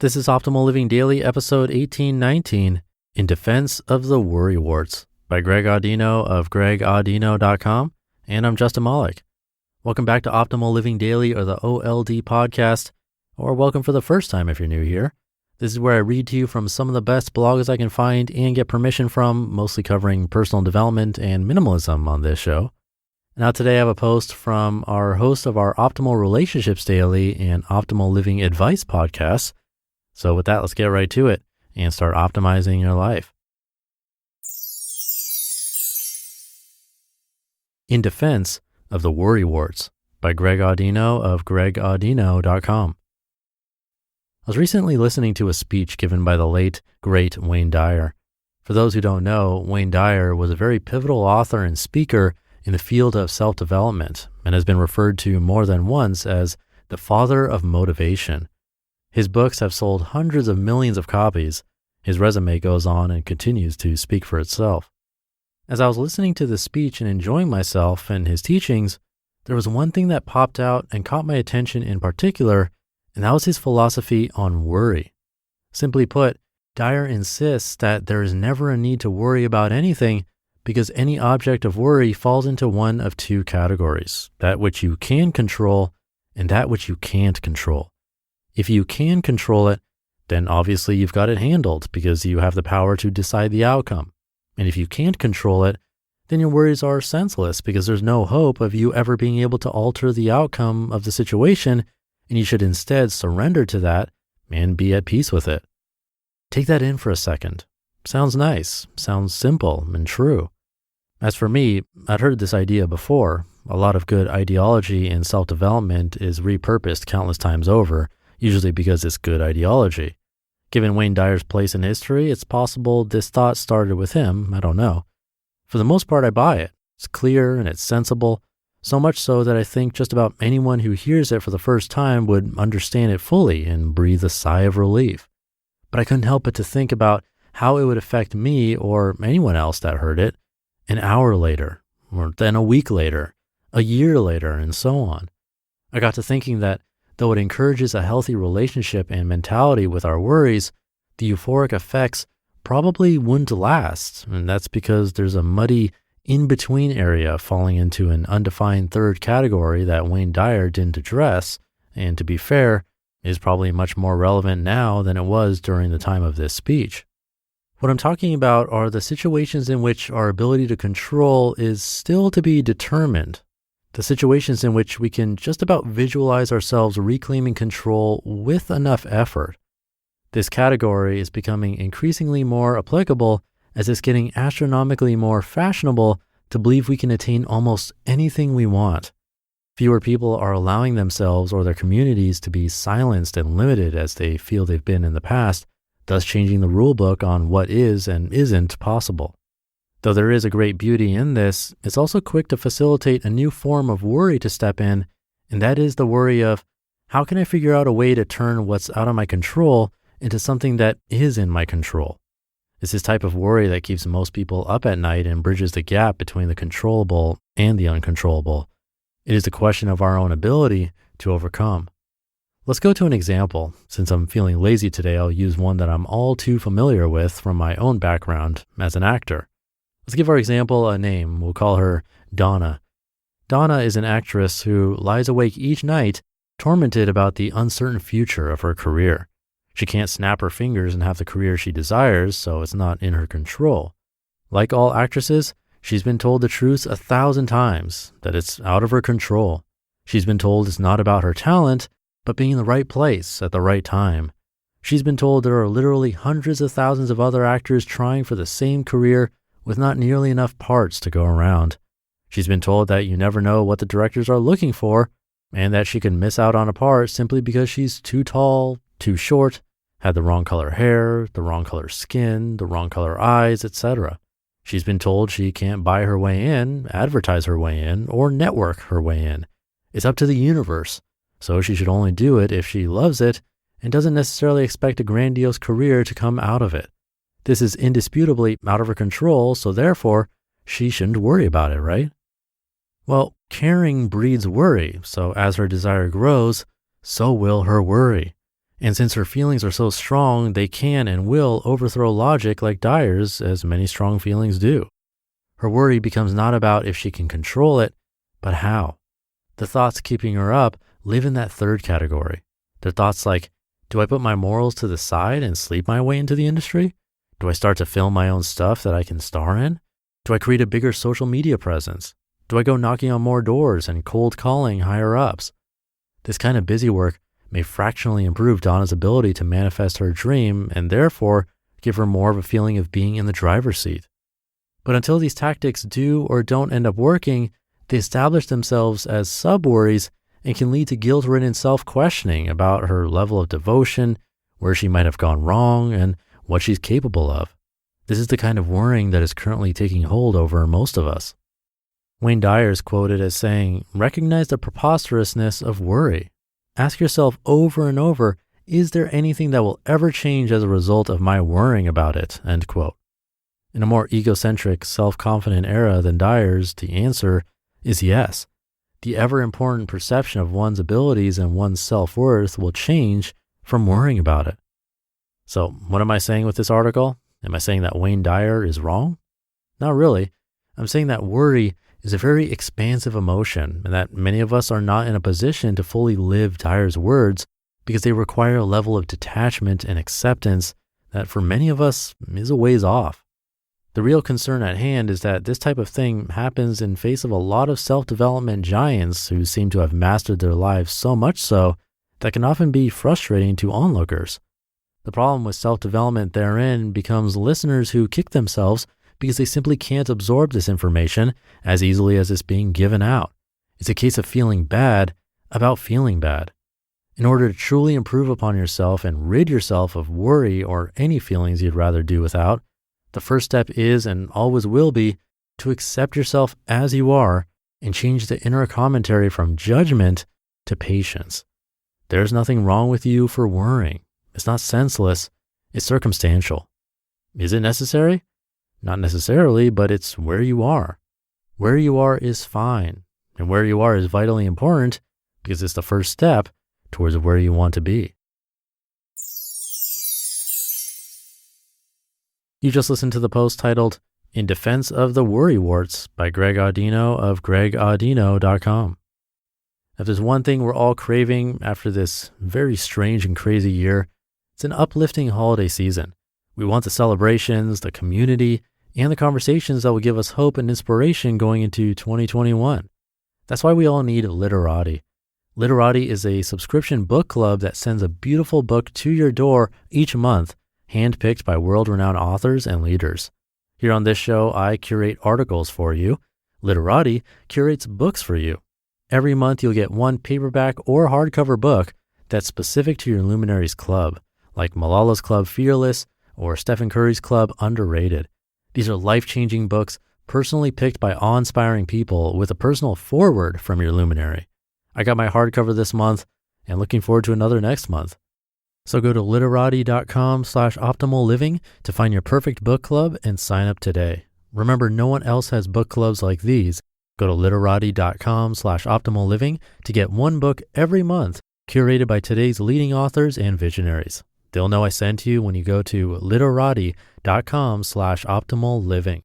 This is Optimal Living Daily, episode 1819, In Defense of the Worry Warts, by Greg Audino of gregaudino.com, and I'm Justin Malik. Welcome back to Optimal Living Daily, or the OLD podcast, or welcome for the first time if you're new here. This is where I read to you from some of the best blogs I can find and get permission from, mostly covering personal development and minimalism on this show. Now today I have a post from our host of our Optimal Relationships Daily and Optimal Living Advice podcasts. So with that, let's get right to it and start optimizing your life. In Defense of the Worry Warts, by Greg Audino of gregaudino.com. I was recently listening to a speech given by the late, great Wayne Dyer. For those who don't know, Wayne Dyer was a very pivotal author and speaker in the field of self-development and has been referred to more than once as the father of motivation. His books have sold hundreds of millions of copies. His resume goes on and continues to speak for itself. As I was listening to the speech and enjoying myself and his teachings, there was one thing that popped out and caught my attention in particular, and that was his philosophy on worry. Simply put, Dyer insists that there is never a need to worry about anything because any object of worry falls into one of two categories, that which you can control and that which you can't control. If you can control it, then obviously you've got it handled because you have the power to decide the outcome. And if you can't control it, then your worries are senseless because there's no hope of you ever being able to alter the outcome of the situation, and you should instead surrender to that and be at peace with it. Take that in for a second. Sounds nice, sounds simple and true. As for me, I'd heard this idea before. A lot of good ideology in self-development is repurposed countless times over, usually because it's good ideology. Given Wayne Dyer's place in history, it's possible this thought started with him, I don't know. For the most part, I buy it. It's clear and it's sensible, so much so that I think just about anyone who hears it for the first time would understand it fully and breathe a sigh of relief. But I couldn't help but to think about how it would affect me or anyone else that heard it an hour later, or then a week later, a year later, and so on. I got to thinking that though it encourages a healthy relationship and mentality with our worries, the euphoric effects probably wouldn't last. And that's because there's a muddy in-between area falling into an undefined third category that Wayne Dyer didn't address, and to be fair, is probably much more relevant now than it was during the time of this speech. What I'm talking about are the situations in which our ability to control is still to be determined. The situations in which we can just about visualize ourselves reclaiming control with enough effort. This category is becoming increasingly more applicable as it's getting astronomically more fashionable to believe we can attain almost anything we want. Fewer people are allowing themselves or their communities to be silenced and limited as they feel they've been in the past, thus changing the rule book on what is and isn't possible. Though there is a great beauty in this, it's also quick to facilitate a new form of worry to step in, and that is the worry of, how can I figure out a way to turn what's out of my control into something that is in my control? It's this type of worry that keeps most people up at night and bridges the gap between the controllable and the uncontrollable. It is a question of our own ability to overcome. Let's go to an example. Since I'm feeling lazy today, I'll use one that I'm all too familiar with from my own background as an actor. Let's give our example a name. We'll call her Donna. Donna is an actress who lies awake each night, tormented about the uncertain future of her career. She can't snap her fingers and have the career she desires, so it's not in her control. Like all actresses, she's been told the truth 1,000 times, that it's out of her control. She's been told it's not about her talent, but being in the right place at the right time. She's been told there are literally hundreds of thousands of other actors trying for the same career with not nearly enough parts to go around. She's been told that you never know what the directors are looking for, and that she can miss out on a part simply because she's too tall, too short, had the wrong color hair, the wrong color skin, the wrong color eyes, etc. She's been told she can't buy her way in, advertise her way in, or network her way in. It's up to the universe, so she should only do it if she loves it and doesn't necessarily expect a grandiose career to come out of it. This is indisputably out of her control, so therefore, she shouldn't worry about it, right? Well, caring breeds worry, so as her desire grows, so will her worry. And since her feelings are so strong, they can and will overthrow logic like Dyer's, as many strong feelings do. Her worry becomes not about if she can control it, but how. The thoughts keeping her up live in that third category. They're thoughts like, do I put my morals to the side and sleep my way into the industry? Do I start to film my own stuff that I can star in? Do I create a bigger social media presence? Do I go knocking on more doors and cold calling higher ups? This kind of busy work may fractionally improve Donna's ability to manifest her dream and therefore give her more of a feeling of being in the driver's seat. But until these tactics do or don't end up working, they establish themselves as sub-worries and can lead to guilt-ridden self-questioning about her level of devotion, where she might have gone wrong, and what she's capable of. This is the kind of worrying that is currently taking hold over most of us. Wayne Dyer is quoted as saying, "Recognize the preposterousness of worry. Ask yourself over and over, is there anything that will ever change as a result of my worrying about it?" End quote. In a more egocentric, self-confident era than Dyer's, the answer is yes. The ever-important perception of one's abilities and one's self-worth will change from worrying about it. So what am I saying with this article? Am I saying that Wayne Dyer is wrong? Not really. I'm saying that worry is a very expansive emotion and that many of us are not in a position to fully live Dyer's words because they require a level of detachment and acceptance that for many of us is a ways off. The real concern at hand is that this type of thing happens in face of a lot of self-development giants who seem to have mastered their lives so much so that can often be frustrating to onlookers. The problem with self-development therein becomes listeners who kick themselves because they simply can't absorb this information as easily as it's being given out. It's a case of feeling bad about feeling bad. In order to truly improve upon yourself and rid yourself of worry or any feelings you'd rather do without, the first step is and always will be to accept yourself as you are and change the inner commentary from judgment to patience. There's nothing wrong with you for worrying. It's not senseless. It's circumstantial. Is it necessary? Not necessarily, but it's where you are. Where you are is fine. And where you are is vitally important because it's the first step towards where you want to be. You just listened to the post titled, "In Defense of the Worry Warts" by Greg Audino of gregaudino.com. If there's one thing we're all craving after this very strange and crazy year, it's an uplifting holiday season. We want the celebrations, the community, and the conversations that will give us hope and inspiration going into 2021. That's why we all need Literati. Literati is a subscription book club that sends a beautiful book to your door each month, handpicked by world-renowned authors and leaders. Here on this show, I curate articles for you. Literati curates books for you. Every month, you'll get one paperback or hardcover book that's specific to your Luminaries Club, like Malala's Club Fearless or Stephen Curry's Club Underrated. These are life-changing books personally picked by awe-inspiring people with a personal foreword from your luminary. I got my hardcover this month and looking forward to another next month. So go to literati.com/optimal living to find your perfect book club and sign up today. Remember, no one else has book clubs like these. Go to literati.com/optimal living to get one book every month curated by today's leading authors and visionaries. They'll know I sent you when you go to literati.com/optimal living.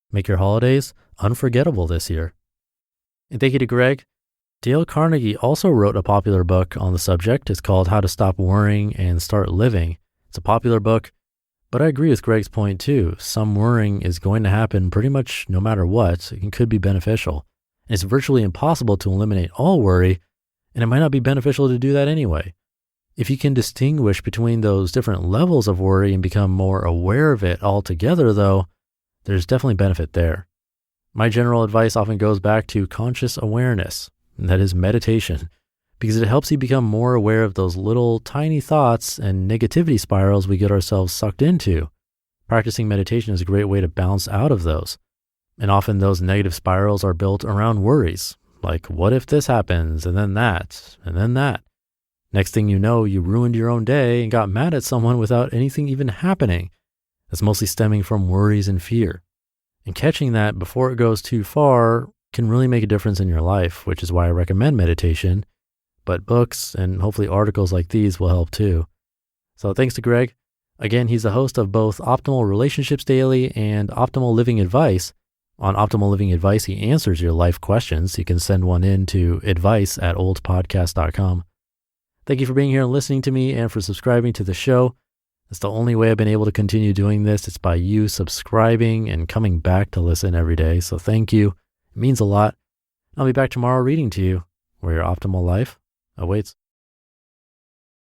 Make your holidays unforgettable this year. And thank you to Greg. Dale Carnegie also wrote a popular book on the subject. It's called How to Stop Worrying and Start Living. It's a popular book, but I agree with Greg's point too. Some worrying is going to happen pretty much no matter what. It could be beneficial. And it's virtually impossible to eliminate all worry, and it might not be beneficial to do that anyway. If you can distinguish between those different levels of worry and become more aware of it altogether, though, there's definitely benefit there. My general advice often goes back to conscious awareness. And that is meditation, because it helps you become more aware of those little tiny thoughts and negativity spirals we get ourselves sucked into. Practicing meditation is a great way to bounce out of those. And often those negative spirals are built around worries, like what if this happens, and then that, and then that. Next thing you know, you ruined your own day and got mad at someone without anything even happening. That's mostly stemming from worries and fear. And catching that before it goes too far can really make a difference in your life, which is why I recommend meditation, but books and hopefully articles like these will help too. So thanks to Greg. Again, he's the host of both Optimal Relationships Daily and Optimal Living Advice. On Optimal Living Advice, he answers your life questions. You can send one in to advice@oldpodcast.com. Thank you for being here and listening to me and for subscribing to the show. It's the only way I've been able to continue doing this. It's by you subscribing and coming back to listen every day. So thank you. It means a lot. I'll be back tomorrow reading to you where your optimal life awaits.